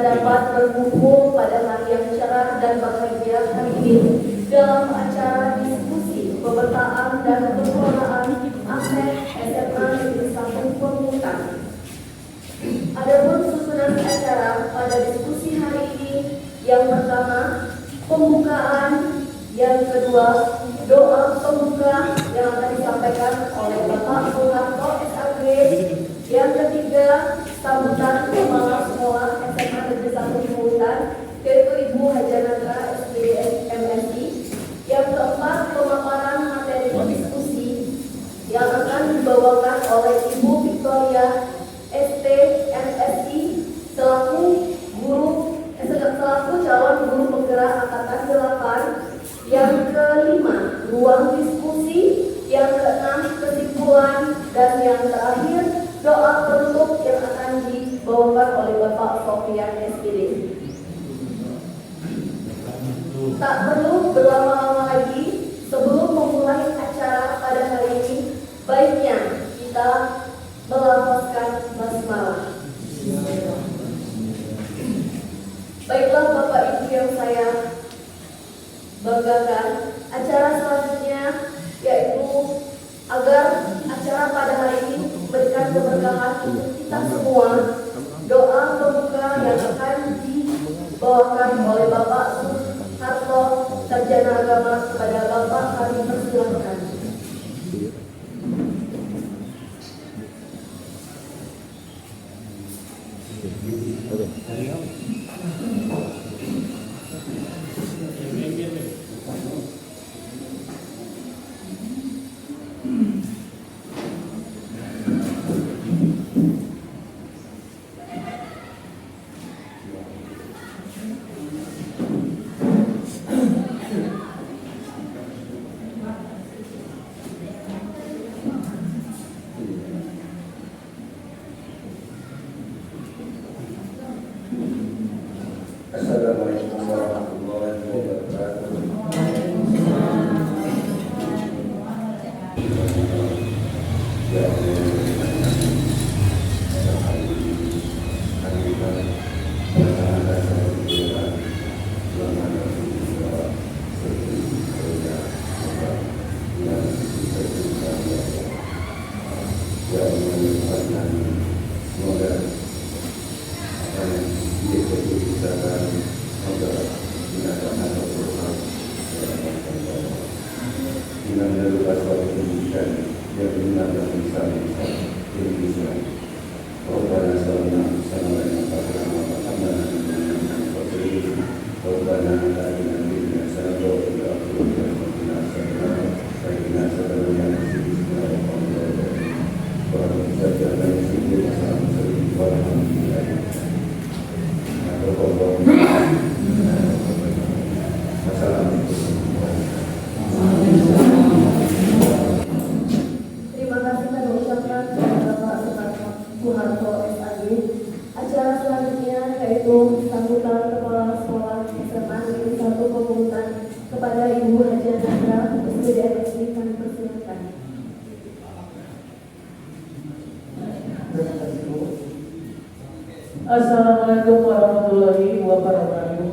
dapat berkumpul pada hari yang cerah dan bahagia hari ini dalam acara diskusi pemetaan dan pengelolaan aset SMA Negeri 1 Pemungutan. Adapun susunan acara pada diskusi hari ini, yang pertama pembukaan, yang kedua doa pembuka yang akan disampaikan oleh Bapak Soeharto SAG, yang ketiga sambutan kepala sekolah SMA Negeri 1 Pemungutan yaitu Ibu Hajanatra SPD MSI, yang keempat pemaparan materi diskusi yang akan dibawakan oleh Ibu Victoria ST MSI selaku calon guru penggerak angkatan 8, yang kelima ruang diskusi, yang keenam kesimpulan, dan yang terakhir doa penutup yang akan dibawakan oleh Bapak Sofian SPD. Tak perlu berlama-lama lagi, sebelum memulai acara pada hari ini, baiknya kita melafazkan basmalah. Baiklah Bapak Ibu yang saya banggakan, acara selanjutnya yaitu agar acara pada hari ini memberikan keberkahan untuk kita semua. Doa pembuka yang akan dibawakan oleh Bapak Soeharto, Sarjana Agama, kepada Bapak kami persilakan. Assalamualaikum warahmatullahi wabarakatuh. Assalamualaikum warahmatullahi wabarakatuh.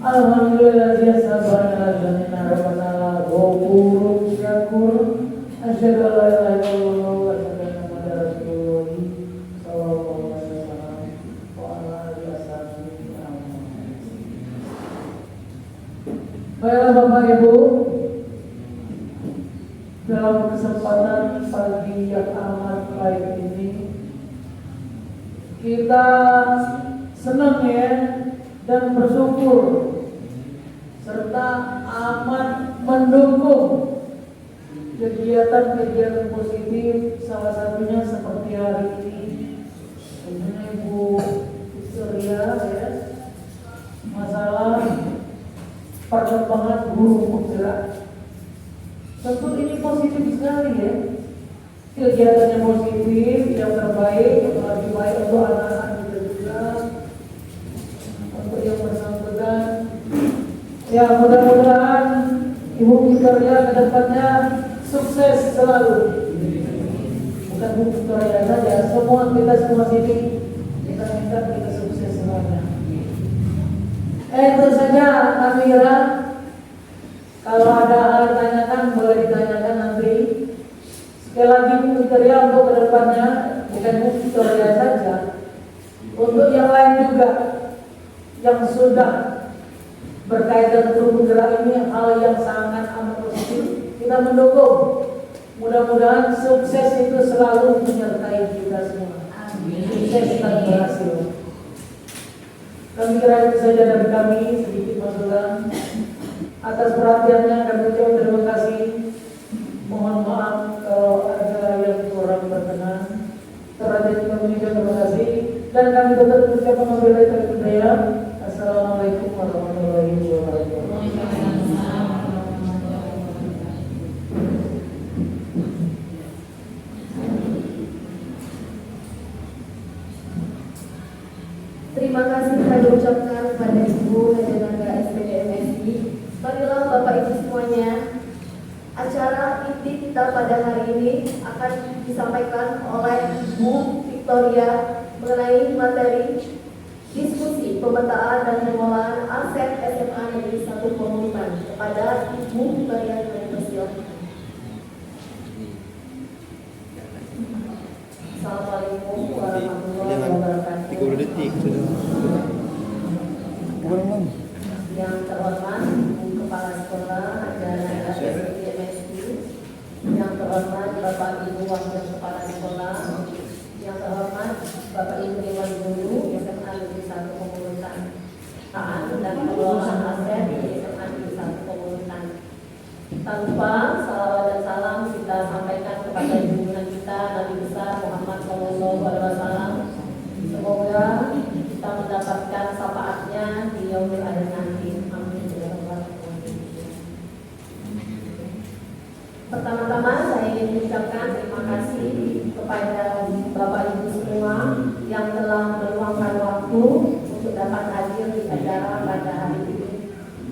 Alhamdulillah sabana dan narabana gopur syakur asyhadu an la ilaha illallah wa asyhadu anna muhammadar rasulullah sallallahu alaihi wasallam wa ala alihi wasallam. Baiklah Bapak Ibu, dalam kesempatan pagi yang amat baik ini kita senang ya dan bersyukur serta amat mendukung kegiatan-kegiatan positif, salah satunya seperti hari ini dengan Ibu Victoria ya, masalah perkembangan guru penggerak. Tentu ini positif sekali ya, kegiatannya positif, yang terbaik, yang lebih baik untuk anak-anak kita juga, untuk yang bersangkutan. Ya mudah-mudahan Ibu Victoria ke depannya sukses selalu. bukan Bu Victoria saja, semua sini kita minta kita sukses semuanya. Itu saja Amira. Kalau ada hal ditanyakan boleh ditanyakan nanti. Sekali lagi Bu Victoria untuk kedepannya bukan Bu Victoria saja, untuk yang lain juga yang sudah berkaitan dengan gerak ini hal yang sangat amat positif. Kita mendukung. Mudah-mudahan sukses itu selalu menyertai kita semua. Sukses dan berhasil. Kami kira itu saja dari kami, sedikit masukan. Atas perhatiannya kami ucapkan terima kasih. Mohon maaf kalau ada yang kurang berkenan. Terhadap kami juga terima kasih. Dan kami tetap mengucapkan wabillahi taufiq wal hidayah. Assalamualaikum warahmatullahi wabarakatuh. Terima kasih kami ucapkan kepada Ibu Hajanaga SPDMSI. Marilah Bapak Ibu semuanya, acara inti kita pada hari ini akan disampaikan oleh Bu Victoria mengenai materi diskusi pemetaan dan pengelolaan aset SMA Negeri 1 Pemungutan kepada Ibu Victoria Universitas. Assalamualaikum warahmatullahi wabarakatuh. 30 detik sudah. Yang terhormat Ibu Kepala Sekolah Hajanaga SPDMSI, yang terhormat Bapak Ibu Wakil Kepala Sekolah, yang terhormat Bapak Ibu Dewan Guru SMA Negeri 1 Pemungutan dan pengelolaan aset di SMA Negeri 1 Pemungutan. Tanpa salawat dan salam kita sampaikan kepada junjungan kita Nabi besar Muhammad SAW. Semoga kita mendapatkan syafaatnya di yaumil akhir nanti. Amin. Pertama-tama saya ingin mengucapkan terima kasih kepada Bapak Ibu semua yang telah meluangkan waktu untuk dapat hadir di acara pada hari ini.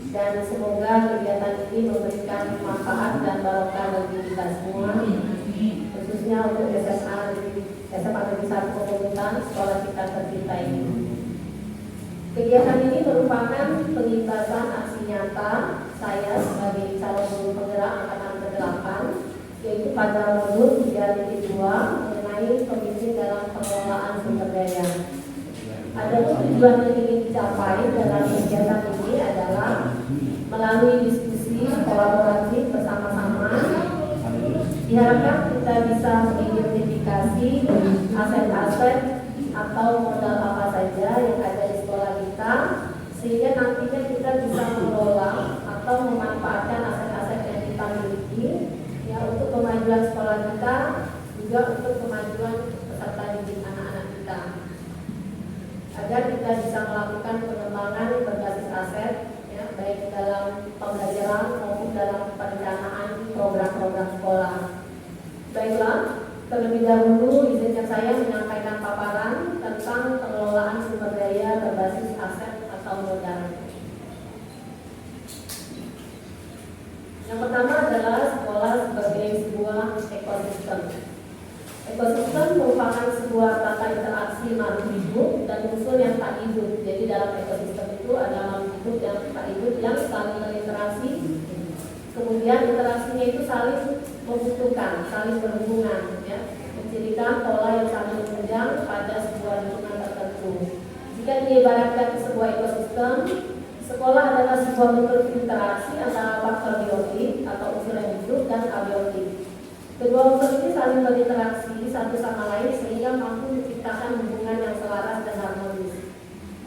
Dan semoga kegiatan ini memberikan manfaat dan barokah bagi kita semua, khususnya untuk SMA Negeri 1 Pemungutan sekolah kita tercinta ini. Kegiatan ini merupakan pengintasan aksi nyata saya sebagai calon guru penggerak angkatan ke-8, yaitu pada modul 3.2 mengenai pemimpin dalam pengelolaan sumber daya. Ada tujuan yang ingin dicapai dalam kegiatan ini adalah melalui diskusi kolaboratif bersama-sama, diharapkan kita bisa mengidentifikasi aset-aset atau modal apa saja yang ada di sekolah kita, sehingga nantinya kita bisa mengelola atau memanfaatkan aset-aset yang kita miliki ya, untuk kemajuan sekolah kita, juga untuk kemajuan peserta didik anak-anak kita, agar kita bisa melakukan pengembangan berbasis aset ya, baik dalam pembelajaran maupun dalam perencanaan program-program sekolah. Baiklah, terlebih dahulu izinkan saya menyampaikan paparan tentang pengelolaan sumber daya berbasis aset atau modal. Yang pertama adalah sekolah sebagai sebuah ekosistem. Ekosistem merupakan sebuah tata interaksi makhluk hidup dan unsur yang tak hidup. Jadi dalam ekosistem itu ada makhluk hidup yang tak hidup yang saling berinteraksi. Kemudian interaksinya itu saling membutuhkan, saling berhubungan, ya, mencirikan pola yang saling menunjang pada sebuah lingkungan tertentu. Jika diibaratkan ke sebuah ekosistem, sekolah adalah sebuah bentuk interaksi antara faktor biotik atau unsur yang hidup dan abiotik. Kedua unsur ini saling berinteraksi satu sama lain sehingga mampu menciptakan hubungan yang selaras dan harmonis.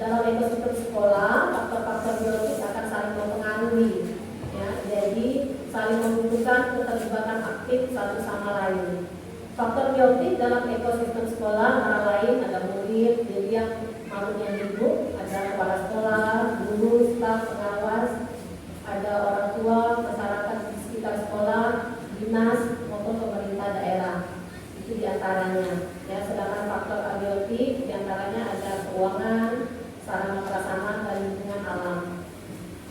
Dalam ekosistem sekolah, faktor-faktor biotik akan saling mempengaruhi. Jadi saling membutuhkan keterlibatan aktif satu sama lain. Faktor biotik dalam ekosistem sekolah antara lain ada murid, jadi yang makhluk yang hidup, ada kepala sekolah, guru, staf, pengawas, ada orang tua, masyarakat di sekitar sekolah, dinas maupun pemerintah daerah. Itu diantaranya. Ya, sedangkan faktor abiotik diantaranya ada keuangan, sarana prasarana dan lingkungan alam.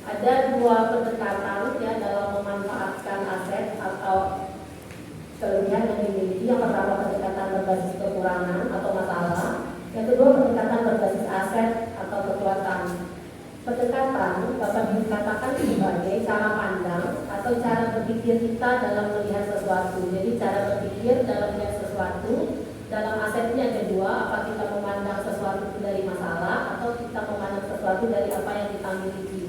Ada dua pendekatan ya dalam memanfaatkan aset atau kelebihan yang dimiliki. Yang pertama pendekatan berbasis kekurangan atau masalah. Yang kedua, pendekatan berbasis aset atau kekuatan. Pendekatan dapat dikatakan sebagai cara pandang atau cara berpikir kita dalam melihat sesuatu. Jadi cara berpikir dalam melihat sesuatu, dalam asetnya ada dua, apa kita memandang sesuatu itu dari masalah atau kita memandang sesuatu dari apa yang kita miliki.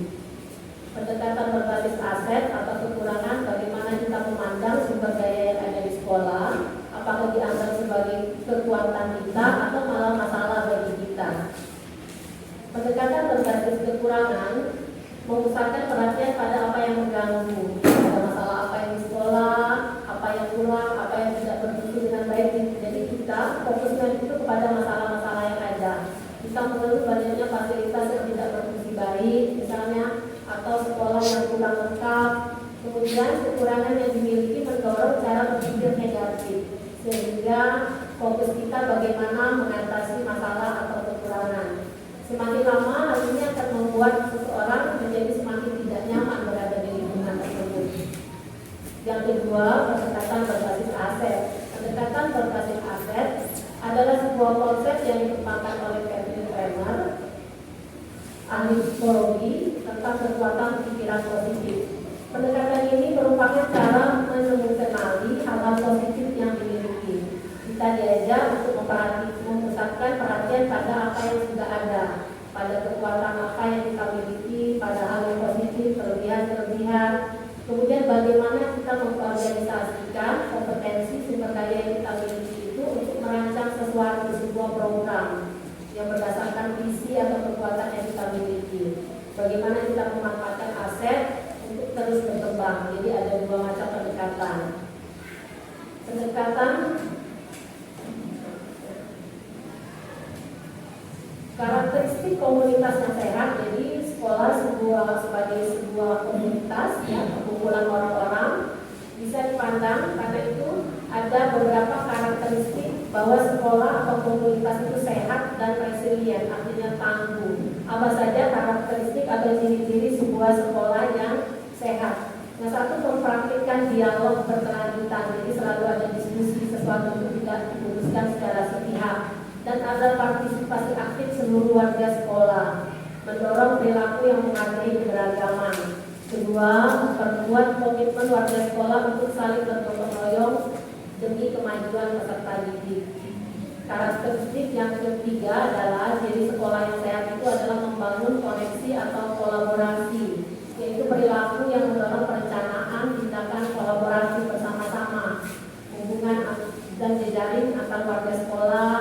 Pendekatan berbasis aset atau kekurangan, bagaimana kita memandang sumber daya yang ada di sekolah, apakah dianggap sebagai kekuatan kita atau malah masalah bagi kita. Pendekatan berbasis kekurangan memusatkan perhatian pada apa yang mengganggu, ada masalah apa yang di sekolah, apa yang kurang, apa yang tidak berfungsi dengan baik. Jadi kita fokuskan itu kepada masalah-masalah yang ada. Kita mengeluh banyaknya fasilitas yang tidak berfungsi baik, misalnya, atau sekolah yang kurang lengkap. Kemudian kekurangan yang dimiliki mendorong cara berpikir negatif, sehingga fokus kita bagaimana mengatasi masalah atau kekurangan. Semakin lama hal ini akan membuat seseorang menjadi semakin tidak nyaman berada di lingkungan tersebut. Yang kedua, pendekatan berbasis aset. Pendekatan berbasis aset adalah sebuah konsep yang dikembangkan oleh Catherine Kramer, ahli psikologi, tentang kekuatan pikiran positif. Pendekatan ini merupakan cara mengenali hal-hal positif yang dimiliki. Kita diajak untuk memusatkan perhatian pada apa yang sudah ada, pada kekuatan apa yang kita miliki, pada hal yang positif, kelebihan-kelebihan. Kemudian bagaimana kita mengorganisasikan kompetensi sumber daya yang kita miliki itu untuk merancang sesuatu, sebuah program yang berdasarkan visi atau kekuatan yang kita miliki. Bagaimana kita memanfaatkan aset untuk terus berkembang. Jadi ada dua macam pendekatan. Pendekatan karakteristik komunitas yang sehat. Jadi sekolah sebagai sebuah komunitas, ya, kumpulan orang-orang, bisa dipandang karena itu ada beberapa karakteristik bahwa sekolah atau komunitas itu sehat dan resilient, artinya tangguh. Apa saja karakteristik atau ciri-ciri sebuah sekolah yang sehat? Yang satu, mempraktikkan dialog berkelanjutan, jadi selalu ada diskusi, sesuatu itu tidak diputuskan secara sepihak, dan ada partisipasi aktif seluruh warga sekolah, mendorong perilaku yang menghargai keberagaman. Kedua, memperkuat komitmen warga sekolah untuk saling bergotong royong demi kemajuan peserta didik. Karakteristik yang ketiga adalah jadi sekolah yang sehat itu adalah membangun koneksi atau kolaborasi, yaitu perilaku yang mendorong perencanaan, tindakan kolaborasi bersama-sama, hubungan dan jejaring antar warga sekolah,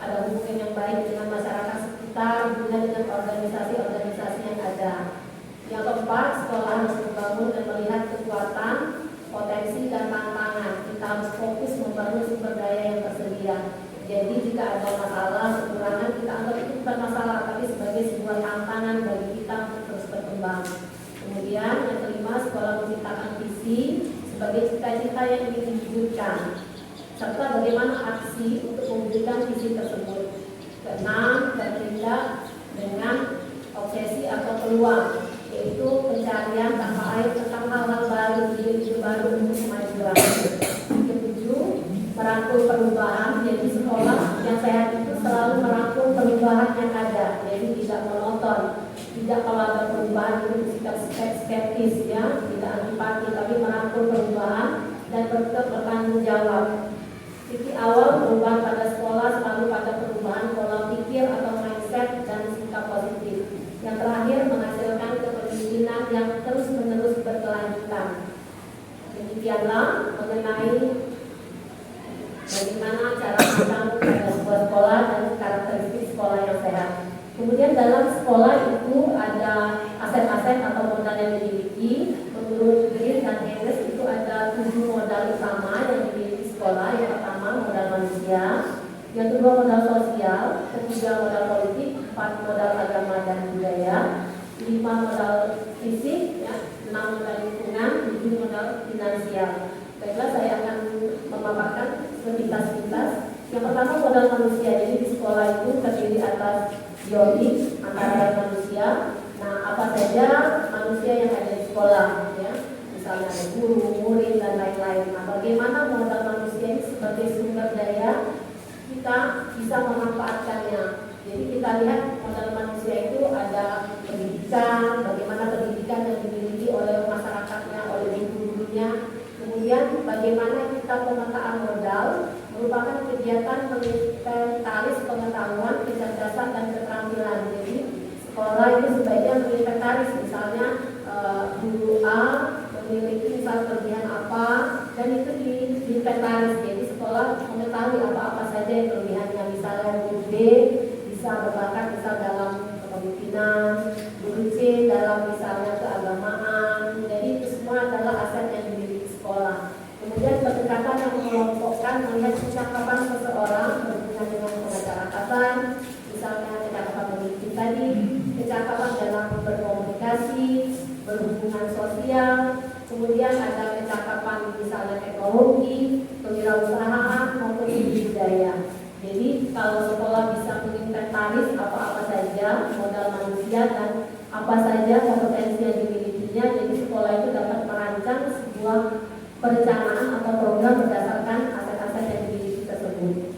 ada hubungan yang baik dengan masyarakat sekitar, juga dengan organisasi-organisasi yang ada. Yang keempat, sekolah harus membangun dan melihat kekuatan, potensi dan tantangan. Kita harus fokus membangun sumber daya yang tersedia. Jadi jika ada masalah, kekurangan, kita anggap itu bukan masalah, tapi sebagai sebuah tantangan bagi kita untuk terus berkembang. Kemudian yang kelima, sekolah menciptakan visi sebagai cita-cita yang ingin diwujudkan, serta bagaimana aksi untuk mewujudkan visi tersebut. Keenam, bertindak dengan obsesi atau peluang, yaitu pencarian tanpa air tentang hal-hal baru, ide-ide baru untuk kemajuan. Ketujuh, merangkul perubahan. Jadi sekolah yang sehat itu selalu merangkul perubahan yang ada, jadi tidak monoton. Tidak kalau ada perubahan itu bersikap skeptis, ya, tidak antipati, tapi merangkul perubahan dan bertanggung jawab. Titik awal perubahan pada sekolah selalu pada perubahan pola pikir atau mindset dan sikap positif. Yang terakhir, menghasilkan kepemimpinan yang terus-menerus berkelanjutan. Demikianlah mengenai bagaimana cara membangun pada sebuah sekolah dan karakteristik sekolah yang sehat. Kemudian dalam sekolah itu ada aset-aset atau modal yang dimiliki. Menurut Green dan Hennes itu ada 7 modal utama yang dimiliki sekolah. Yang pertama, modal manusia. Yang kedua, modal sosial. Ketiga, modal politik. 4, modal agama dan budaya. 5, modal fisik, ya. 6, modal lingkungan. 7, modal finansial. Baiklah, saya akan memaparkan sepintas-pintas. Yang pertama, modal manusia. Jadi di sekolah itu terdiri atas biotik, antara lain manusia. Nah, apa saja manusia yang ada di sekolah, ya. Misalnya ada guru, murid, dan lain-lain. Nah, bagaimana modal manusia ini sebagai sumber daya kita bisa memanfaatkannya. Jadi kita lihat modal manusia itu ada pendidikan, bagaimana pendidikan yang dimiliki oleh masyarakatnya, oleh guru-gurunya. Kemudian bagaimana kita pemetaan modal merupakan kegiatan menginventaris pengetahuan, kecerdasan dan keterampilan. Jadi sekolah itu sebaiknya menginventaris, misalnya guru A memiliki misal kelebihan apa dan itu diinventaris. Jadi sekolah mengetahui apa-apa saja yang kelebihannya. Misalnya guru B bisa berbakat misal dalam kepemimpinan, guru C dalam misalnya keagamaan. Jadi itu semua adalah aset yang dimiliki sekolah. Kemudian pendekatan yang mengelompokkan melihat kecakapan seseorang berhubungan dengan kemasyarakatan, misalnya kecakapan pemimpin tadi, kecakapan dalam berkomunikasi, berhubungan sosial, kemudian ada kecakapan misalnya teknologi, kewirausahaan maupun budaya. Jadi kalau sekolah bisa menginventaris apa-apa saja modal manusia dan apa saja kompetensi yang dimilikinya, jadi sekolah itu dapat merancang sebuah perencanaan atau program berdasarkan aset-aset yang dimiliki tersebut.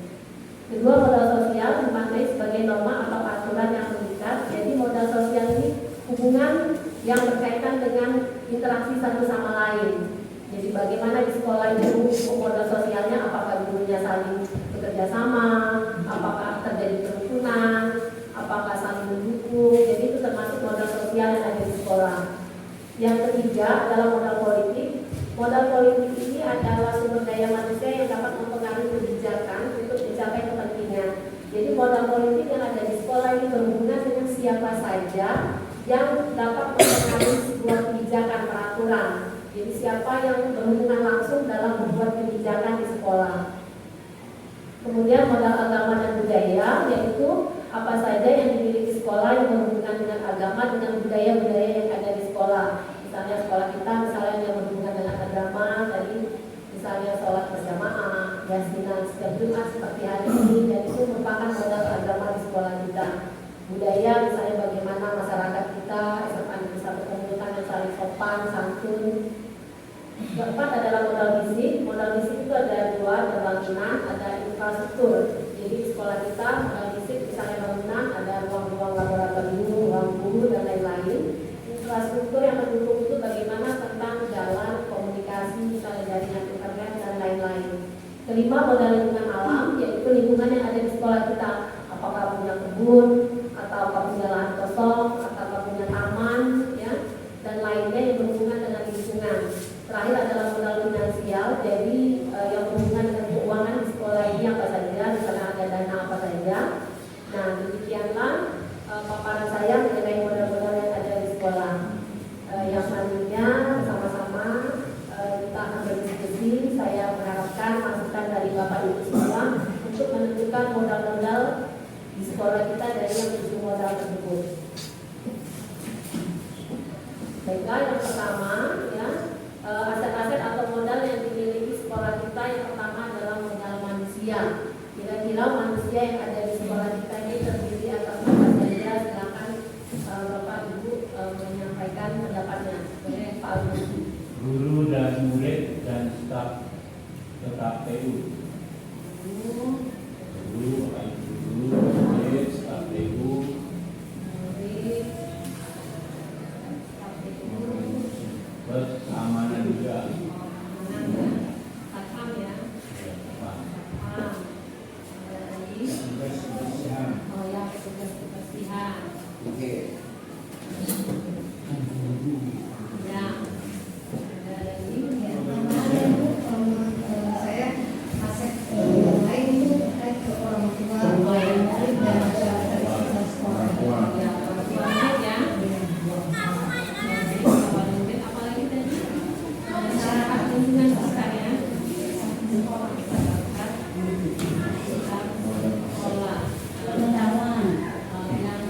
Kedua, modal sosial dimaknai sebagai norma atau aturan yang mengikat. Jadi modal sosial ini hubungan yang berkaitan dengan interaksi satu sama lain. Jadi bagaimana di sekolah itu modal sosialnya, apakah gurunya saling bekerja sama, apakah terjadi kerukunan, apakah saling mendukung. Jadi itu termasuk modal sosial yang ada di sekolah. Yang ketiga adalah modal politik. Modal politik ini adalah sumber daya manusia yang dapat mempengaruhi kebijakan untuk mencapai kepentingan. Jadi modal politik yang ada di sekolah ini berhubungan dengan siapa saja yang dapat mempengaruhi sebuah kebijakan peraturan. Jadi siapa yang berhubungan langsung dalam membuat kebijakan di sekolah. Kemudian modal agama dan budaya, yaitu apa saja yang dimiliki sekolah yang berhubungan dengan agama, dengan budaya-budaya yang ada di sekolah. Misalnya sekolah kita misalnya yang berhubungan dengan agama, tadi misalnya sholat berjamaah, yasinan setiap Jumat seperti hari ini, dan itu merupakan modal agama di sekolah kita. Budaya misalnya bagaimana masyarakat kita, SMA bisa berkomunitas yang saling sopan, santun. Keempat adalah modal fisik. Modal fisik itu ada dua, ada bangunan, ada infrastruktur. Jadi di sekolah kita modal fisik misalnya bangunan, ada ruang-ruang laboratorium, ruang guru dan lain-lain. Infrastruktur yang mendukung itu bagaimana tentang jalan, komunikasi, misalnya jaringan internet dan lain-lain. Kelima, modal lingkungan alam, yaitu lingkungan yang ada di sekolah kita. Apakah punya kebun, atau punya lahan kosong, atau punya taman, ya, dan lainnya yang berhubungan dengan lingkungan. Terakhir adalah modal finansial, jadi yang berhubungan dengan keuangan di sekolah ini apa saja, misalnya ada dana apa saja. Nah, demikianlah paparan saya mengenai modal-modal yang ada di sekolah. Yang selanjutnya sama-sama kita akan berdiskusi. Saya mengharapkan masukan dari Bapak Ibu semua untuk menentukan modal-modal di sekolah kita dari yang 7 modal tersebut. Baiklah, yang pertama ya, aset-aset atau modal yang dimiliki sekolah kita, yang pertama adalah modal manusia. Kira-kira manusia yang ada di sekolah kita ini terdiri atas apa saja? Silakan Bapak Ibu menyampaikan pendapatnya. Pak Ibu. Guru dan murid dan staf TU. Guru, murid, staf TU. Terus keamanan juga. Satpam ya. Satpam. Oh ya, petugas kebersihan. Oke. Ya. Ada lagi? Saya aset lain itu terkait ke orang tua dan sekolah. Ya, orang tuanya ya. Jadi kalau murid apalagi tadi? Masyarakat lingkungan sekitar ya. Sekolah. Pengetahuan. Yang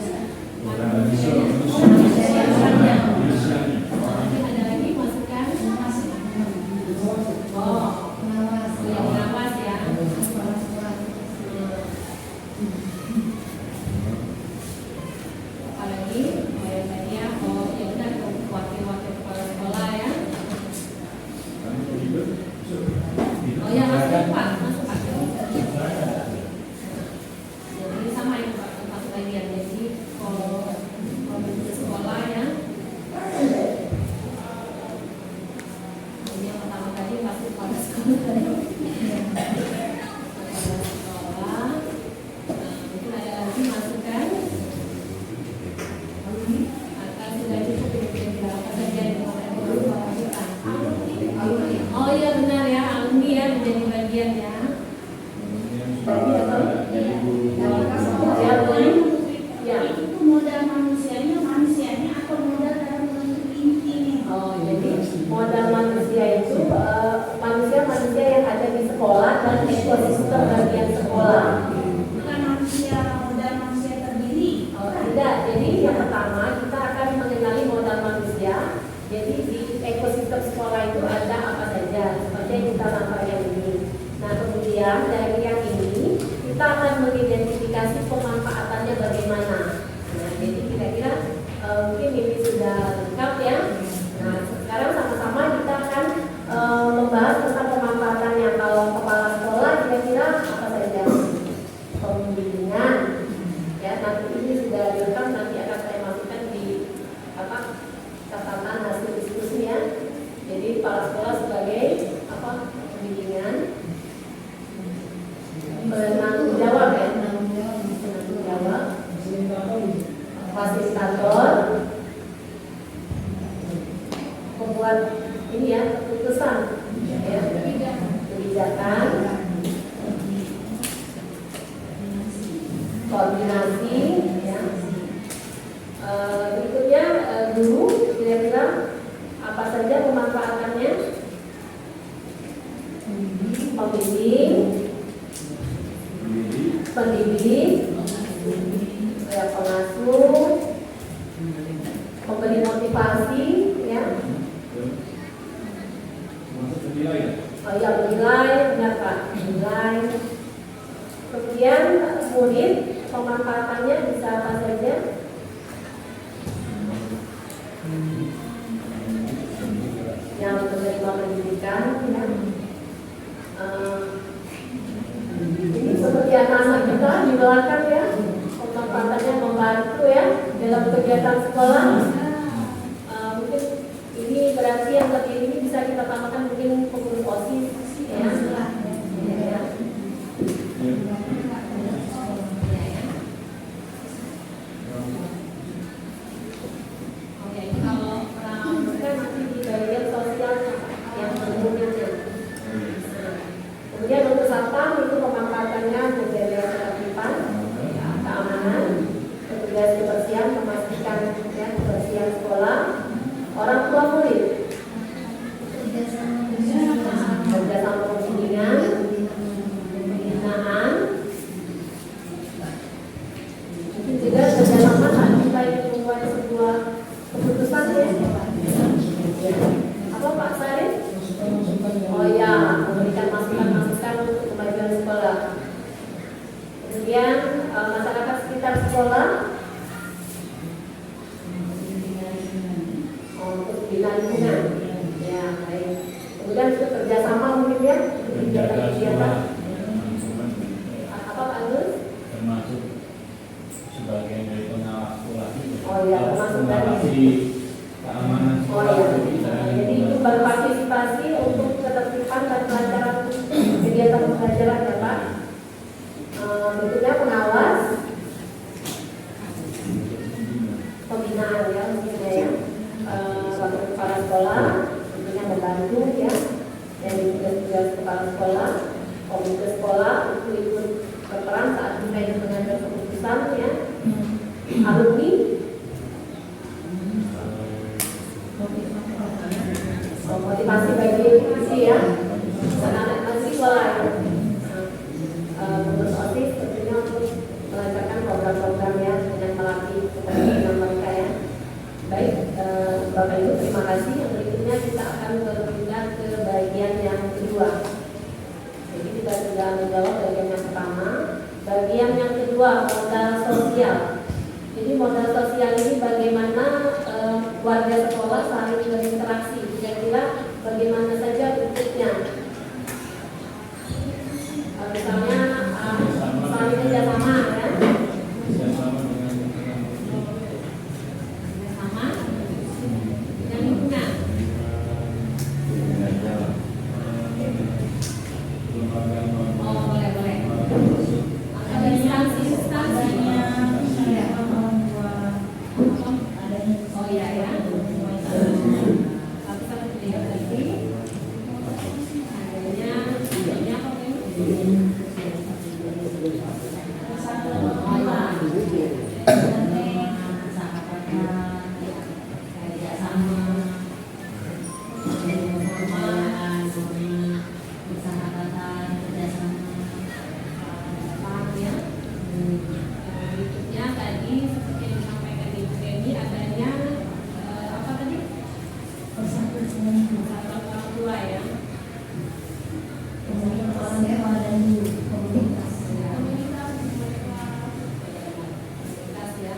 sekolah. Mungkin ada lagi masukan? Atau sudah cukup ini apa saja yang mau lakukan? Oh iya benar ya, alumni ya menjadi bagian ya. Jadi guru Ya boleh. Ya. Itu modal manusianya atau modal dalam bentuk intinya? Oh, jadi modal manusia itu manusia yang ada di sekolah dan ekosistem bagian sekolah. Bukan modal manusia terdiri. Oh, tidak. Jadi yang pertama kita akan mengenali modal manusia. Jadi di ekosistem sekolah itu ada apa saja, seperti yang kita sampaikan ini. Nah, kemudian dari yang ini kita akan mengidentifikasi pemanfaatannya bagaimana. Nah, jadi kira-kira mungkin ini sudah lengkap ya. Nah, sekarang sama-sama kita akan membahas tentang pemanfaatannya. Kalau kepala sekolah kira-kira apa saja? Pembimbingan. Ya, nanti ini sudah direkam, nanti akan saya masukkan di catatan hasil diskusi ya. Jadi kepala sekolah sebagai pembimbingan, penanggung jawab ya, penanggung jawab, fasilitator, pembuat ini ya keputusan ya, kebijakan, koordinasi ya. Berikutnya guru, kira-kira apa saja pemanfaatannya? Pembimbing, pendidik, pengasuh, pemberi motivasi ya. Oh ya, menilai, benar Pak, menilai. Kemudian murid, pemanfaatannya bisa apa saja? Yang menerima pendidikan ya. Ini seperti anak-anak kita di belakang ya, pemanfaatannya membantu ya dalam kegiatan sekolah. Mungkin ini berarti yang terdiri ini bisa kita tambahkan mungkin pengurus OSIS ya. Oke, kalau kan nanti di bagian sosialnya yang berhubungannya. Kemudian untuk satpam itu pemanfaatannya menjaga ketertiban, keamanan, petugas kebersihan memastikan ya, kebersihan sekolah, orang tua murid, kerjasama pembimbingan, pembinaan, mungkin juga kerjasama saat kita ingin membuat sebuah keputusan ya. Apa Pak Sarif? Oh ya, memberikan masukan-masukan untuk kemajuan sekolah. Kemudian masyarakat sekitar sekolah untuk bina lingkungan. Ya, baik. Kemudian untuk kerjasama mungkin ya, kegiatan. Apa Pak Agus? termasuk sebagian dari pengawas sekolah itu. Oh ya, termasuk dari mengawasi keamanan Oh sekolah. ya, jadi itu berpartisipasi untuk ketertiban dan kelancaran kegiatan pembelajaran ya Pak. Berikutnya pengawas, pembinaan ya maksudnya ya. Waktu kepala sekolah tentunya membantu ya dari tugas-tugas kepala sekolah, komite sekolah itu ikut berperan saat kita ingin mengambil keputusan ya. Alumni, motivasi bagi isi ya, anak-anak mahasiswa ya. Pengurus OSIS tentunya untuk melancarkan program-program ya dengan melatih keterampilan mereka ya. Baik, Bapak Ibu terima kasih. Yang berikutnya kita akan berpindah ke bagian yang kedua. Jadi kita sudah menjawab bagian yang pertama. Bagian yang kedua, modal sosial. Jadi modal sosial ini bagaimana warga sekolah saling berinteraksi. Kira-kira bagaimana saja bentuknya? Misalnya saling kerjasama ya. Kerjasama dengan Sama dengan lingkungan. Berikutnya tadi seperti yang disampaikan Ibu Feni adanya apa tadi? Persatuan orang tua ya. Komunitas ya.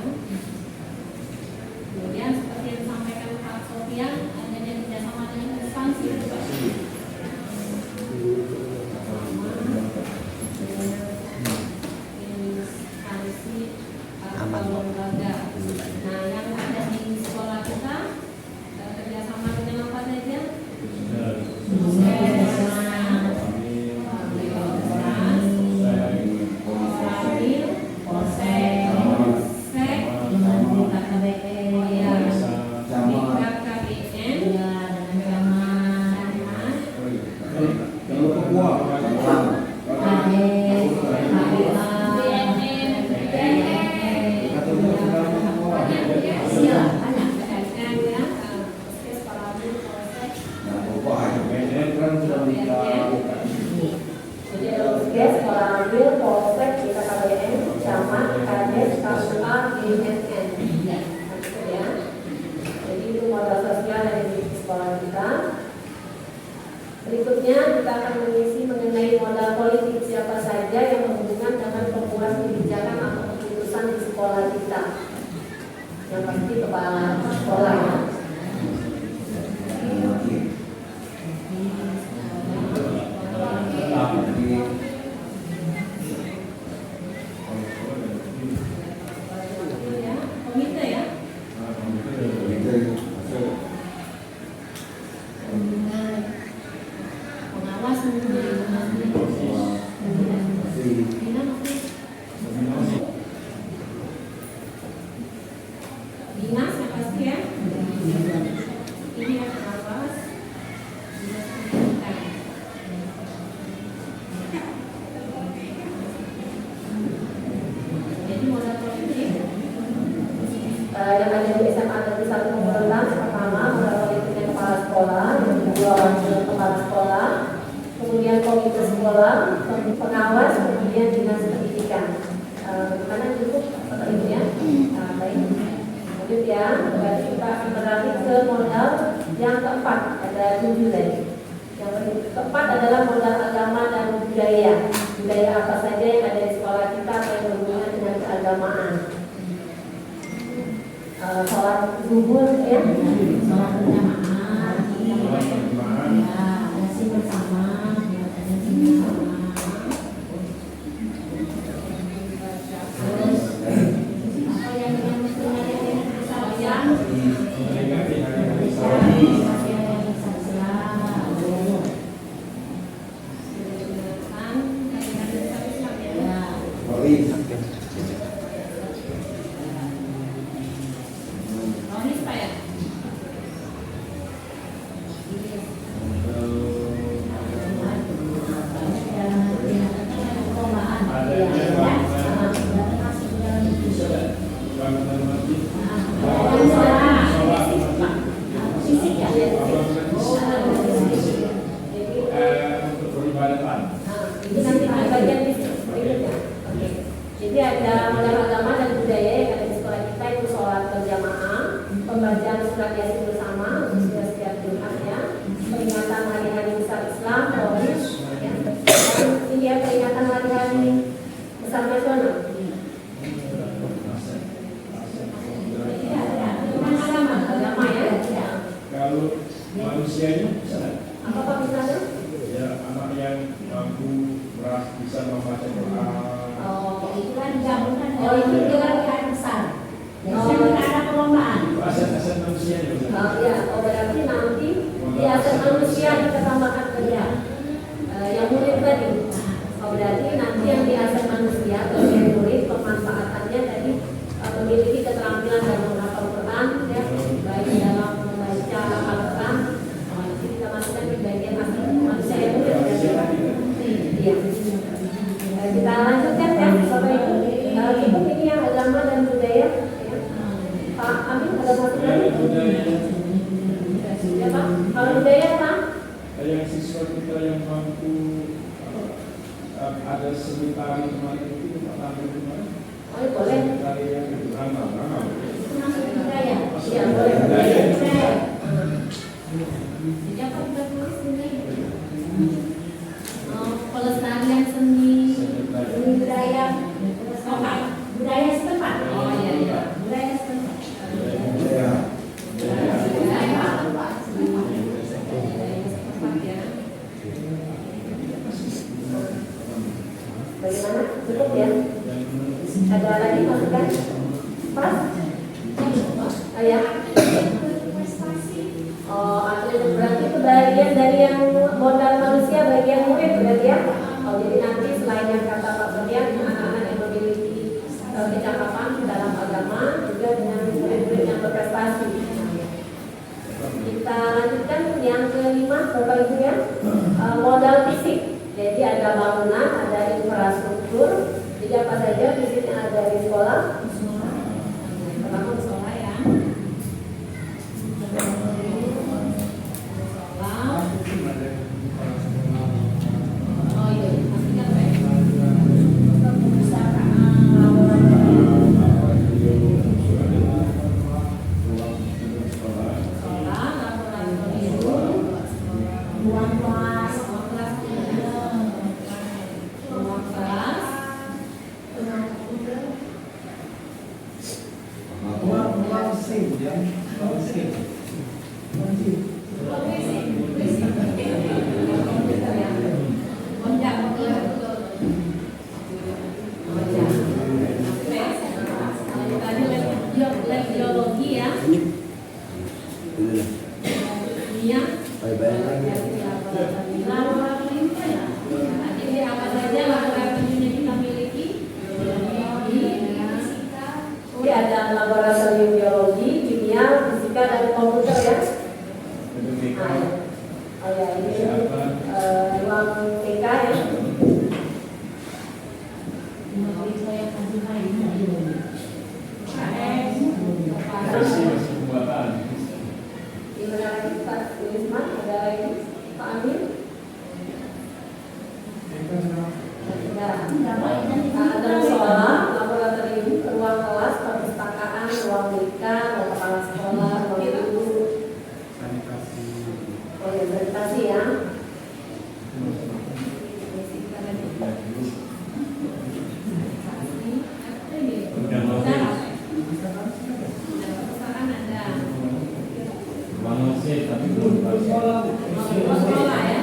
Kemudian seperti yang disampaikan Pak Sofian adanya kerjasama dengan instansi lembaga. Nah, yang ada di sekolah kita kerjasama dengan apa saja? Berikutnya kita akan mengisi mengenai modal politik siapa saja yang berhubungan dengan pembuat kebijakan atau keputusan di sekolah kita. Yang pasti kepala sekolah ya. Komite ya. Dinas yang pasti ya. Ini yang pengawas. Dinas pendidikan. Jadi modal politik yang ada di SMA Negeri 1 Pemberontak pertama modal politiknya kepala sekolah, yang kedua wakil kepala sekolah, kemudian komite sekolah, pengawas, kemudian dinas pendidikan. Karena cukup atau itu ya. Baik. Lanjut ya, berarti kita akan beralih ke modal yang keempat, ada 7 tadi. Yang keempat adalah modal agama dan budaya. Budaya apa saja yang ada di sekolah kita atau yang berhubungan dengan keagamaan. Sholat zuhur ya, sholat berjamaah, ya, nasi bersama, Jadi ada modal agama dan budaya yang ada di sekolah kita itu sholat berjamaah, pembacaan surat Yasin bersama untuk setiap Jumat ya, peringatan hari-hari besar Islam, Maulid, ya. Dan ini ya peringatan hari-hari besar nasional. Jadi ada agama ya. Kalau manusianya Apa Pak misalnya? ya anak yang mampu bisa membaca Quran. Oh, itu kan gabungan. Oh, itu kan besar. Biasanya ada perlombaan. Aset-aset manusia juga. Ya, berarti nanti di aset manusia kita tambahkan kerja yang murid tadi. Berarti nanti yang di aset manusia bagi murid pemanfaatannya tadi memiliki keterampilan dalam menghafal Quran, ya, baik dalam membaca Al-Quran, itu yang siswa kita yang mampu ada seni tari kemarin itu Pak tampil kemarin. Oh boleh. Seni tari yang ramah. Itu masuk budaya. Iya boleh. Jadi apa kita tulis ini? Pelestarian seni budaya budaya setempat. Oh iya budaya setempat. Bagaimana? Cukup ya? Ada lagi masukan? Pas? Ya. Oh, atlet berarti itu bagian dari yang modal manusia, bagian murid berarti ya? Oh, jadi nanti selain yang kata Pak Berlian, anak-anak yang memiliki kecakapan dalam agama juga dengan murid-murid yang berprestasi. Kita lanjutkan yang kelima, Bapak Ibu ya, modal fisik. Jadi ada bangunan, ada infrastruktur. Jadi apa saja fisik yang ada di sekolah? Pertama sekolah ya. Oh iya, pastikan baik. Biologi ya. Iya. Jadi apa saja laboratorium yang kita miliki? Jadi ada laboratorium biologi, kimia, fisika, dan komputer ya. Oh ya, ini ruang TK ya. Gimana lagi Pak Wisman? Ada lagi Pak Amin? Ada sekolah, laboratorium, ruang kelas, perpustakaan, ruang BK, ruang kepala sekolah, ruang guru. Oh ya, sanitasi ya. Tapi belum Sekolah ya.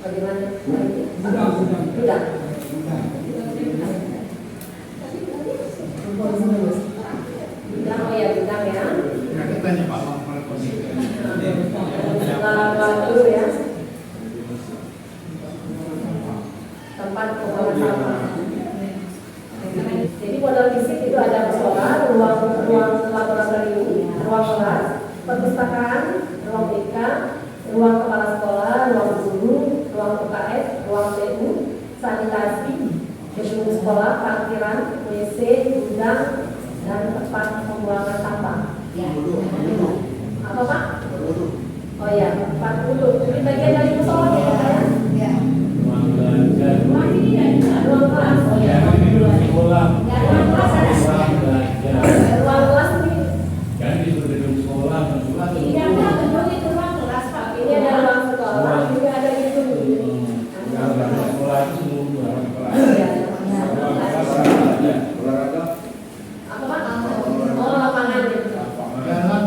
Bagaimana? Sudah. Bidang, oh ya bidang ya. Katanya Pak Mampal Dulu ya. Tempat pembuangan sampah. Jadi modal fisik itu ada sekolah, ruang laboratorium, ruang kelas, perpustakaan, ruang BK, ruang kepala sekolah, ruang guru, ruang UKS, ruang TU, sanitasi, gedung sekolah, parkiran, WC, gudang, dan tempat pembuangan sampah. Ya. Apa Pak? Oh ya, 40. Ini bagian dari musola ya Pak ya? Ya. Ruang ini dan ruang kelas. Oh ya. Ya, ruang kelas ada. Ruang kelas ini. Ini ada gedung itu ruang kelas Pak. Ini ada ruang sekolah, juga ada gedung. Olahraga. Apa Pak? Oh lapangan gitu. Jalan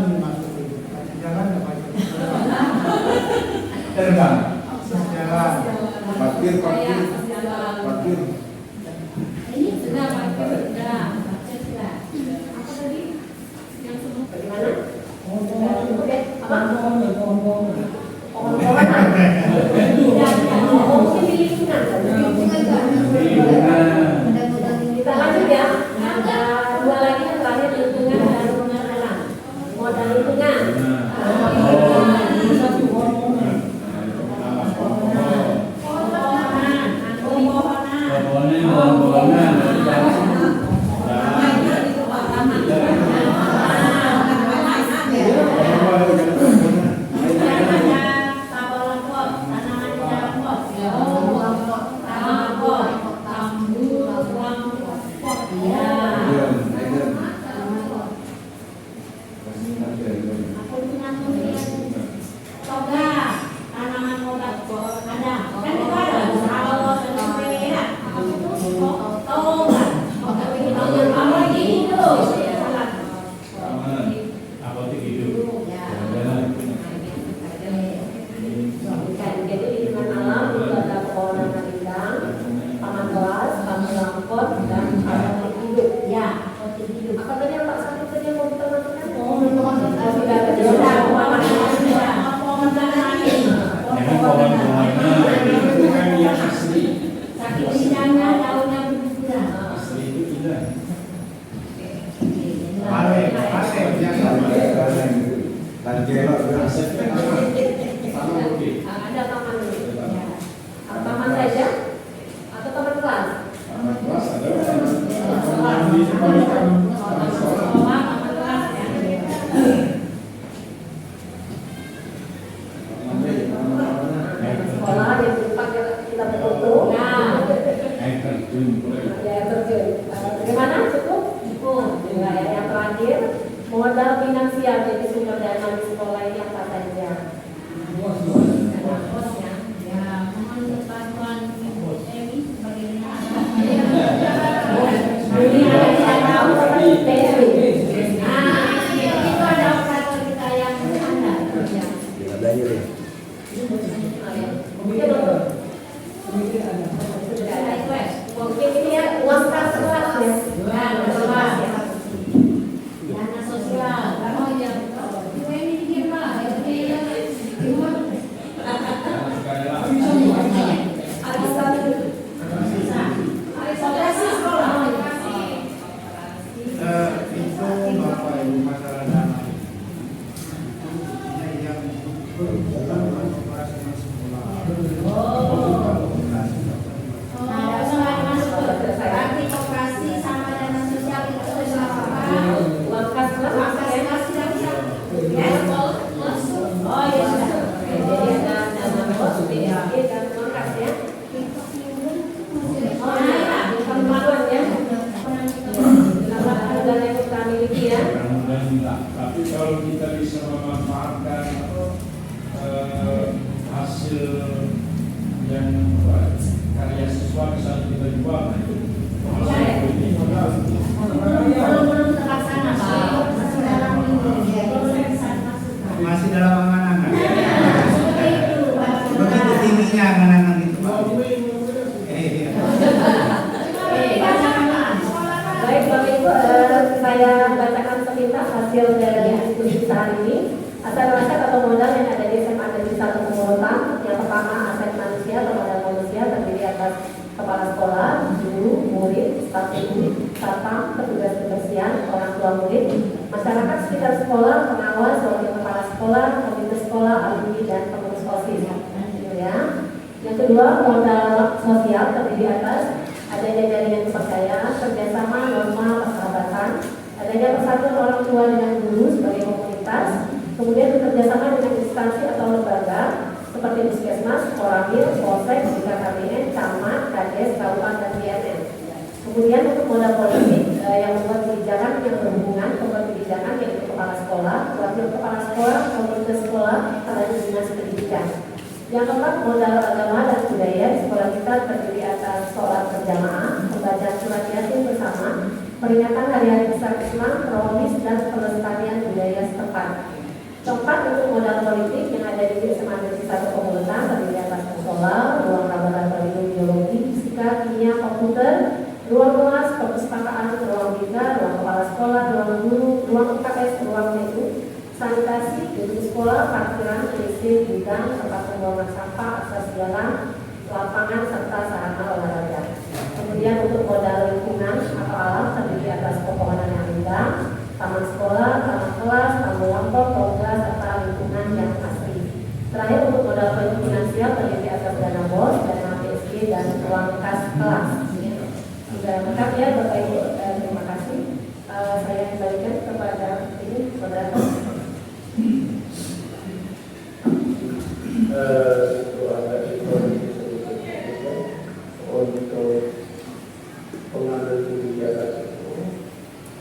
Apa tadi yang Pak Sakit tadi yang mau ditambahkan? Bukan yang asli. Asli itu tidak. Asetnya taman bukit. Ada taman dulu. Taman saja atau taman kelas? Taman kelas ada. Taman di taman sekolah. Sekolah yang tempat kita berfoto. Air terjun boleh. Ya terjun. Bagaimana cukup? Cukup. Nah, yang terakhir modal finansial jadi sumber dana di sekolah ini apa saja? Ini ada yang tahu tapi Adanya nih. mungkin ini ya uang kas kelas ya. Dana sosial. Oh iya. Ini gimana? Ada satu. Itu Bapak Ibu masalah dana yang berhubungan operasional sekolah. Berarti koperasi sama dana sosial itu apa? Uang kas kelas ya. Oh iya sudah. Jadi ada dana bos, BAG dan uang kas ya. Oh iya, kemaluan ya. Dan yang kita miliki ya. Mudah-mudahan enggak. Tapi kalau kita bisa memanfaatkan hasil yang karya siswa misalnya kita jual, nah itu hasil ini modal. Belum terlaksana, Pak. Masih dalam Masih dalam angan-angan. seperti itu, Pak. Begitu tingginya angan-angan itu, Pak. Iya. Baik Bapak Ibu, saya bacakan sepintas hasil dari diskusi saat ini. Aset aset atau modal yang ada di SMA Negeri 1 Pemorotan. Yang pertama aset manusia atau modal manusia terdiri atas kepala sekolah, guru, murid, staf didik, satpam, petugas kebersihan, orang tua murid, masyarakat sekitar sekolah, pengawas, wakil kepala sekolah, komite sekolah, alumni dan pengurus OSIS. Ya. Yang kedua modal sosial terdiri atas adanya jaringan kepercayaan, kerjasama, norma, persahabatan, adanya persatuan orang tua dengan guru sebagai komunitas, kemudian bekerjasama dengan instansi atau lembaga seperti Puskesmas, Koramil, Polsek, BKKBN, Camat, Kades, Kabupaten, dan BNN. Kemudian untuk modal politik yang membuat kebijakan yang berhubungan, pembuat kebijakan yaitu kepala sekolah, wakil kepala sekolah, komite sekolah, dan dinas pendidikan. Yang keempat modal agama dan budaya di sekolah kita terdiri atas sholat berjamaah, pembacaan surat yasin bersama, peringatan hari-hari besar Islam, kronis dan pelestarian budaya setempat. Keempat untuk modal politik yang ada di SMA Negeri 1 Pemorotan terdiri atas musola, ruang laboratorium biologi, fisika, kimia, komputer, ruang kelas, perpustakaan, ruang bina, ruang kepala sekolah, ruang guru, ruang UKS, ruang medu, sanitasi, gedung sekolah, parkiran, WC, gudang, tempat pembuangan sampah, akses jalan, lapangan, serta sarana olahraga. Kemudian untuk modal lingkungan atau alam terdiri atas pepohonan yang indah, taman sekolah, taman kelas, taman lampau, tongga, serta lingkungan yang asri. Terakhir untuk modal finansial terdiri atas dana bos, dana PSG, dan uang kas kelas. Sudah lengkap ya Bapak Ibu, terima kasih. Saya kembalikan kepada ini saudara. Untuk pengambil kebijakan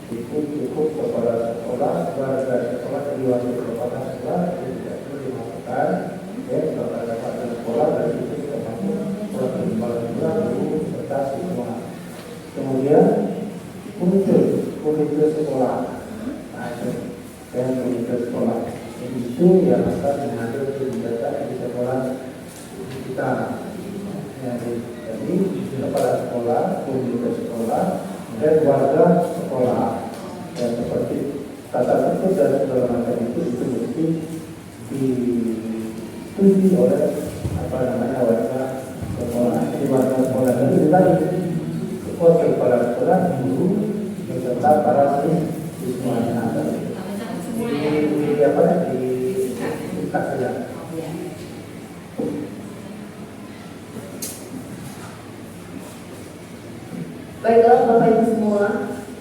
itu cukup kepala sekolah, warga sekolah, diwakil kepala sekolah itu tidak perlu dimasukkan ya kepala sekolah dan itu termasuk wakil kepala sekolah, guru serta siswa. Kemudian muncul komite sekolah, dan komite sekolah itu yang akan mengambil kebijakan di sekolah kita. Jadi kepala sekolah, komite sekolah, dan warga sekolah. disetujui oleh warga sekolah, warga sekolah itu tadi wakil kepala sekolah, guru, beserta para siswa. Di apa di kasih. Baiklah Bapak Ibu semua,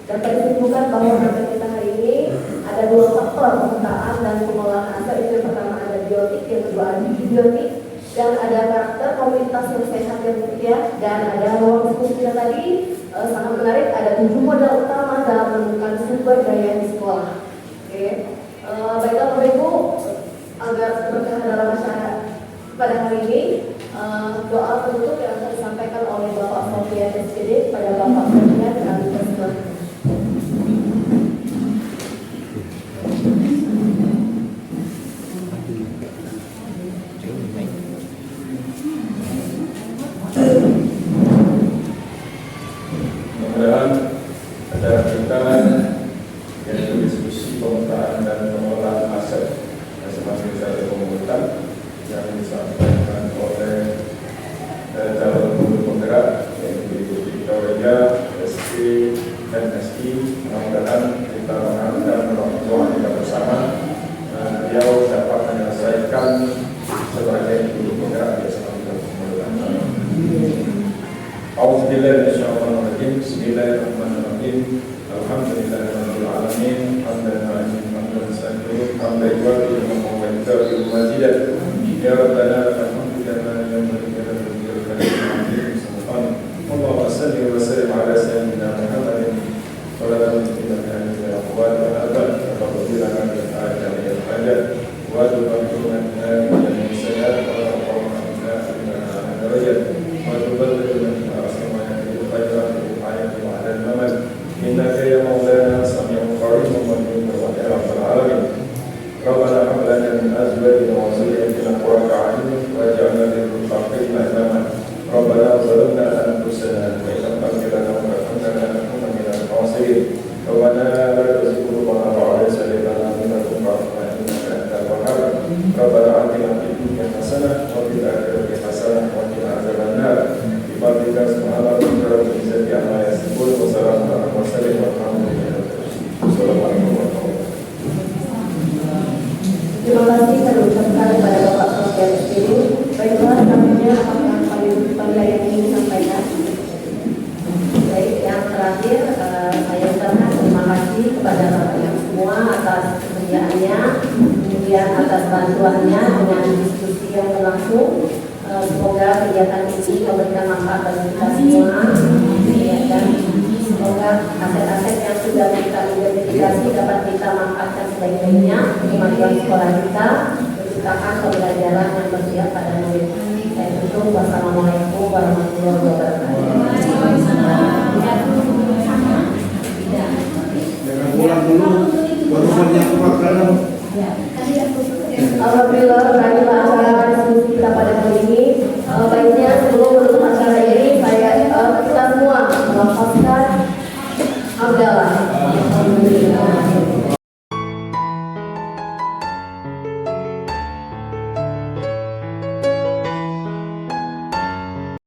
dapat disimpulkan bahwa materi kita hari ini ada dua faktor pemetaan dan pengolahan asal. Itu yang pertama ada biotik, yang kedua antibiotik, dan ada karakter komunitas yang sehat yang mulia, dan ada ruang diskusi kita tadi sangat menarik. Ada 7 modal utama dalam menemukan sumber daya di sekolah. Oke, baiklah Bapak Ibu, agar berkah dalam masyarakat pada hari ini, doa penutup yang akan disampaikan oleh Bapak Sofian SPD pada Bapak Sofian kami persilakan. Mudah-mudahan acara kita yaitu diskusi pemetaan dan pengelolaan aset masing-masing satu komunitas yang disampaikan oleh calon guru penggerak yaitu Ibu Victoria, SP dan SI. Mudah-mudahan kita mengharapkan doa kita bersama beliau dapat menyelesaikan sebagai guru penggerak bersama kita semua. Bismillahirrahmanirrahim. Bismillahirrahmanirrahim. Alhamdulillahirabbil alamin. Hamdan hamdan sakir, hamdan wa majidah. Ya Rabbana lakal hamdu kama yanbaghi li jalali wajhika. Allahumma salli wa sallim ala sayyidina Muhammadin wa ala alihi wa sahbihi wa fadilana bil ajali al hajat wa tubayyana lana min sayyi'ati wa rahmatina innaka darajat wa tubayyana إنك يا مولانا سميع قريب مجيب يا رب العالمين. ربنا هب لنا من أزواجنا وذريتنا قرة أعين واجعلنا للمتقين إماما. ربنا ظلمنا أنفسنا وإن لم تغفر لنا وترحمنا لنكون من الخاسرين. ربنا لا تزغ قلوبنا بعد إذ هديتنا وهب لنا من لدنك إنك أنت الوهاب. ربنا آتنا في الدنيا حسنة وفي الآخرة حسنة وقنا عذاب النار. بفضلك سبحان ربك رب العزة عما يصفون وسلام على المرسلين والحمد لله. Assalamualaikum warahmatullahi wabarakatuh. Terima kasih kami ucapkan kepada Bapak Sofian SPD. Baiklah, selanjutnya apakah Panitia yang ingin disampaikan? Baik, yang terakhir saya ucapkan terima kasih kepada Bapak yang semua atas kesediaannya, kemudian atas bantuannya dengan diskusi yang berlangsung. Semoga kegiatan ini memberikan manfaat bagi kita semua, dan semoga aset-aset yang sudah kita identifikasi dapat kita manfaatkan sebaik-baiknya untuk kemajuan sekolah kita, menciptakan pembelajaran yang berpihak pada murid. Saya tutup. Wassalamualaikum warahmatullahi wabarakatuh. Jangan pulang dulu, baru saja kebakaran. Alhamdulillah.